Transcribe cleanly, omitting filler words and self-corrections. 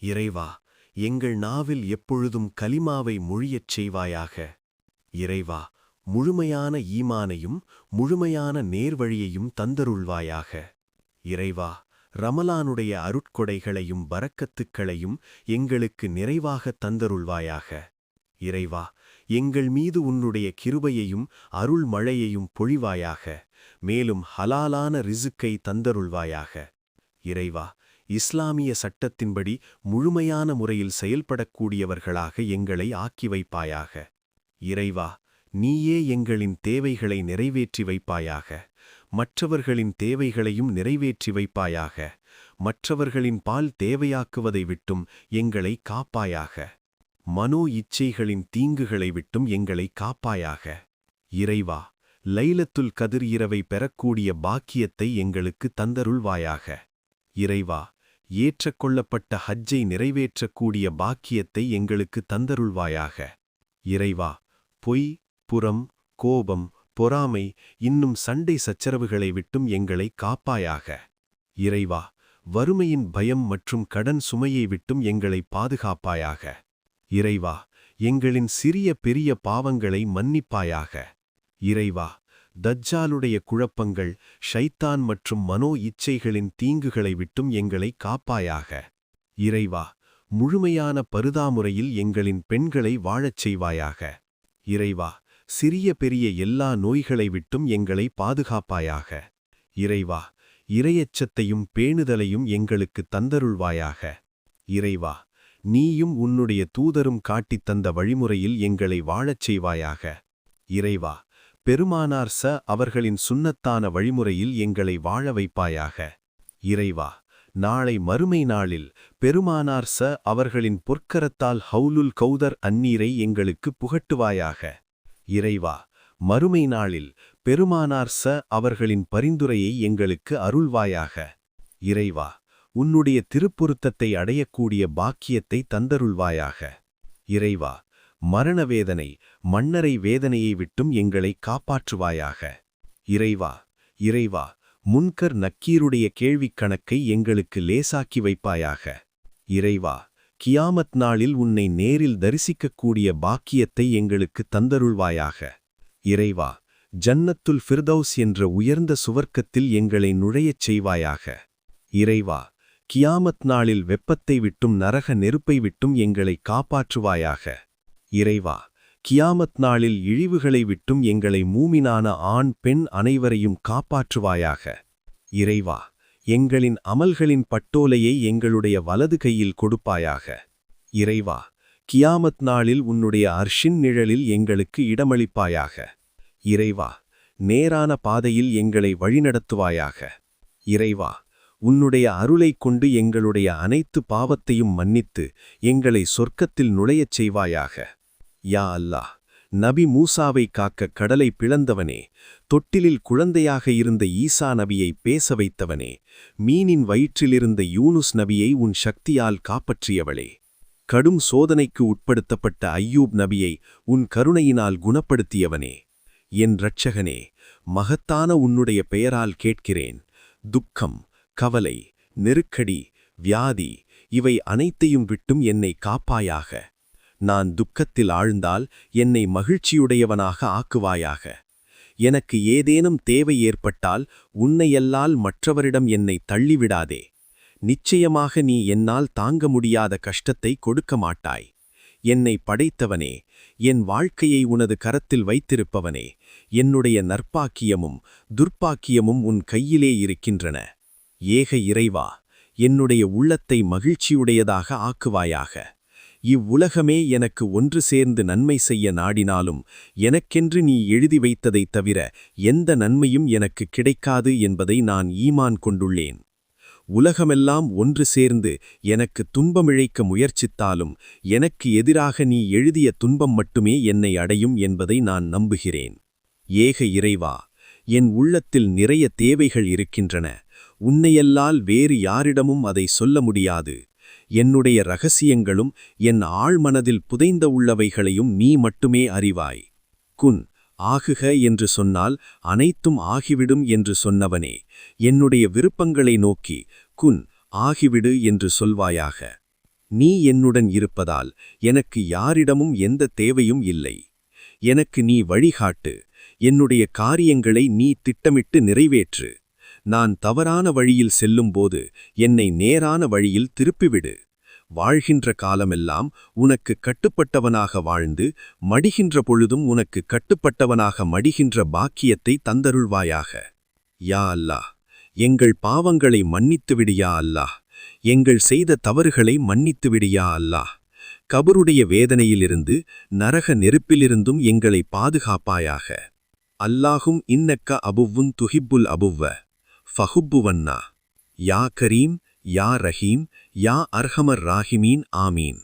இறைவா, எங்கள் நாவில் எப்பொழுதும் கலிமாவை மொழியச் செய்வாயாக. இறைவா, முழுமையான ஈமானையும் முழுமையான நேர்வழியையும் தந்தருள்வாயாக. இறைவா, ரமலானுடைய அருட்கொடைகளையும் பரக்கத்துக்களையும் எங்களுக்கு நிறைவாக தந்தருள்வாயாக. இறைவா, எங்கள் மீது உன்னுடைய கிருபையையும் அருள் மழையையும் பொழிவாயாக. மேலும் ஹலாலான ரிசுக்கை தந்தருள்வாயாக. இறைவா, இஸ்லாமிய சட்டத்தின்படி முழுமையான முறையில் செயல்படக்கூடியவர்களாக எங்களை ஆக்கி வைப்பாயாக. இறைவா, நீயே எங்களின் தேவைகளை நிறைவேற்றி வைப்பாயாக. மற்றவர்களின் தேவைகளையும் நிறைவேற்றி வைப்பாயாக. மற்றவர்களின் பால் தேவையாக்குவதை விட்டும் எங்களை காப்பாயாக. மனோ இச்சைகளின் தீங்குகளை விட்டும் எங்களை காப்பாயாக. இறைவா, லைலத்துல் கதிர் இரவை பெறக்கூடிய பாக்கியத்தை எங்களுக்கு தந்தருள்வாயாக. இறைவா, ஏற்றக்கொள்ளப்பட்ட ஹஜ்ஜை நிறைவேற்றக்கூடிய பாக்கியத்தை எங்களுக்கு தந்தருள்வாயாக. இறைவா, பொய், புறம், கோபம், பொறாமை இன்னும் சண்டை சச்சரவுகளை விட்டும் எங்களை காப்பாயாக. இறைவா, வறுமையின் பயம் மற்றும் கடன் சுமையை விட்டும் எங்களை பாதுகாப்பாயாக. இறைவா, எங்களின் சிறிய பெரிய பாவங்களை மன்னிப்பாயாக. இறைவா, தஜ்ஜாலுடைய குழப்பங்கள், ஷைத்தான் மற்றும் மனோ இச்சைகளின் தீங்குகளை விட்டும் எங்களை காப்பாயாக. இறைவா, முழுமையான பருதாமுறையில் எங்களின் பெண்களை வாழச் செய்வாயாக. இறைவா, சிறிய பெரிய எல்லா நோய்களை விட்டும் எங்களை பாதுகாப்பாயாக. இறைவா, இறையச்சத்தையும் பேணுதலையும் எங்களுக்கு தந்தருள்வாயாக. இறைவா, நீயும் உன்னுடைய தூதரும் காட்டித் தந்த வழிமுறையில் எங்களை வாழச் செய்வாயாக. இறைவா, பெருமானார் அவர்களின் சுன்னத்தான வழிமுறையில் எங்களை வாழ வைப்பாயாக. இறைவா, நாளை மறுமை நாளில் பெருமானார் அவர்களின் பொற்கரத்தால் ஹவுலுல் கௌதர் அந்நீரை எங்களுக்கு புகட்டுவாயாக. இறைவா, மறுமை நாளில் பெருமானார் அவர்களின் பரிந்துரையை எங்களுக்கு அருள்வாயாக. இறைவா, உன்னுடைய திருப்பொருத்தத்தை அடையக்கூடிய பாக்கியத்தை தந்தருள்வாயாக. இறைவா, மரணவேதனை, மண்ணறை வேதனையை விட்டும் எங்களை காப்பாற்றுவாயாக. இறைவா, இறைவா, முன்கர் நக்கீருடைய கேள்விக் கணக்கை எங்களுக்கு லேசாக்கி வைப்பாயாக. இறைவா, கியாமத் நாளில் உன்னை நேரில் தரிசிக்கக்கூடிய பாக்கியத்தை எங்களுக்கு தந்தருள்வாயாக. இறைவா, ஜன்னத்துல் ஃபிர்தௌஸ் என்ற உயர்ந்த சுவர்க்கத்தில் எங்களை நுழையச் செய்வாயாக. இறைவா, கியாமத் நாளில் வெப்பத்தை விட்டும் நரக நெருப்பை விட்டும் எங்களை காப்பாற்றுவாயாக. இறைவா, கியாமத் நாளில் இழிவுகளை விட்டும் எங்களை மூமினான ஆண் பெண் அனைவரையும் காப்பாற்றுவாயாக. இறைவா, எங்களின் அமல்களின் பட்டோலையை எங்களுடைய வலது கையில் கொடுப்பாயாக. இறைவா, கியாமத் நாளில் உன்னுடைய அர்ஷின் நிழலில் எங்களுக்கு இடமளிப்பாயாக. இறைவா, நேரான பாதையில் எங்களை வழிநடத்துவாயாக. இறைவா, உன்னுடைய அருளைக் கொண்டு எங்களுடைய அனைத்து பாவத்தையும் மன்னித்து எங்களை சொர்க்கத்தில் நுழையச் செய்வாயாக. யா அல்லாஹ், நபி மூசாவை காக்க கடலை பிளந்தவனே, தொட்டிலில் குழந்தையாக இருந்த ஈசா நபியை பேச வைத்தவனே, மீனின் வயிற்றிலிருந்த யூனுஸ் நபியை உன் சக்தியால் காப்பாற்றியவளே, கடும் சோதனைக்கு உட்படுத்தப்பட்ட ஐயூப் நபியை உன் கருணையினால் குணப்படுத்தியவனே, என் இரட்சகனே, மகத்தான உன்னுடைய பெயரால் கேட்கிறேன். துக்கம், கவலை, நெருக்கடி, வியாதி இவை அனைத்தையும் விட்டும் என்னை காப்பாயாக. நான் துக்கத்தில் ஆழ்ந்தால் என்னை மகிழ்ச்சியுடையவனாக ஆக்குவாயாக. எனக்கு ஏதேனும் தேவை ஏற்பட்டால் உன்னையல்லால் மற்றவரிடம் என்னை தள்ளிவிடாதே. நிச்சயமாக நீ என்னால் தாங்க முடியாத கஷ்டத்தை கொடுக்க மாட்டாய். என்னை படைத்தவனே, என் வாழ்க்கையை உனது கரத்தில் வைத்திருப்பவனே, என்னுடைய நற்பாக்கியமும் துர்ப்பாக்கியமும் உன் கையிலே இருக்கின்றன. ஏக இறைவா, என்னுடைய உள்ளத்தை மகிழ்ச்சியுடையதாக ஆக்குவாயாக. இவ்வுலகமே எனக்கு ஒன்று சேர்ந்து நன்மை செய்ய நாடினாலும் எனக்கென்று நீ எழுதி வைத்ததைத் தவிர எந்த நன்மையும் எனக்கு கிடைக்காது என்பதை நான் ஈமான் கொண்டுள்ளேன். உலகமெல்லாம் ஒன்று சேர்ந்து எனக்கு துன்பமிழைக்க முயற்சித்தாலும் எனக்கு எதிராக நீ எழுதிய துன்பம் மட்டுமே என்னை அடையும் என்பதை நான் நம்புகிறேன். ஏக இறைவா, என் உள்ளத்தில் நிறைய தேவைகள் இருக்கின்றன. உன்னையல்லால் வேறு யாரிடமும் அதை சொல்ல முடியாது. என்னுடைய இரகசியங்களும் என் ஆழ்மனதில் புதைந்த உள்ளவைகளையும் நீ மட்டுமே அறிவாய். குன் ஆகுக என்று சொன்னால் அனைத்தும் ஆகிவிடும் என்று சொன்னவனே, என்னுடைய விருப்பங்களை நோக்கி குன் ஆகிவிடு என்று சொல்வாயாக. நீ என்னுடன் இருப்பதால் எனக்கு யாரிடமும் எந்த தேவையும் இல்லை. எனக்கு நீ வழிகாட்டு, என்னுடைய காரியங்களை நீ திட்டமிட்டு நிறைவேற்று. நான் தவறான வழியில் செல்லும்போது என்னை நேரான வழியில் திருப்பிவிடு. வாழ்கின்ற காலமெல்லாம் உனக்கு கட்டுப்பட்டவனாக வாழ்ந்து, மடிகின்ற பொழுதும் உனக்கு கட்டுப்பட்டவனாக மடிகின்ற பாக்கியத்தை தந்தருள்வாயாக. யா அல்லாஹ், எங்கள் பாவங்களை மன்னித்துவிடு யா அல்லாஹ். எங்கள் செய்த தவறுகளை மன்னித்துவிடு யா அல்லாஹ். கபருடைய வேதனையிலிருந்து, நரக நெருப்பிலிருந்தும் எங்களை பாதுகாப்பாயாக. அல்லாஹும் இன்னக்க அபுவ்வுன் துஹிப்புல் அபுவ்வ ஃபஹுப்புவன்னா. யா கரீம், யா ரஹீம், யா அர்ஹமர் ராஹிமீன். ஆமீன்.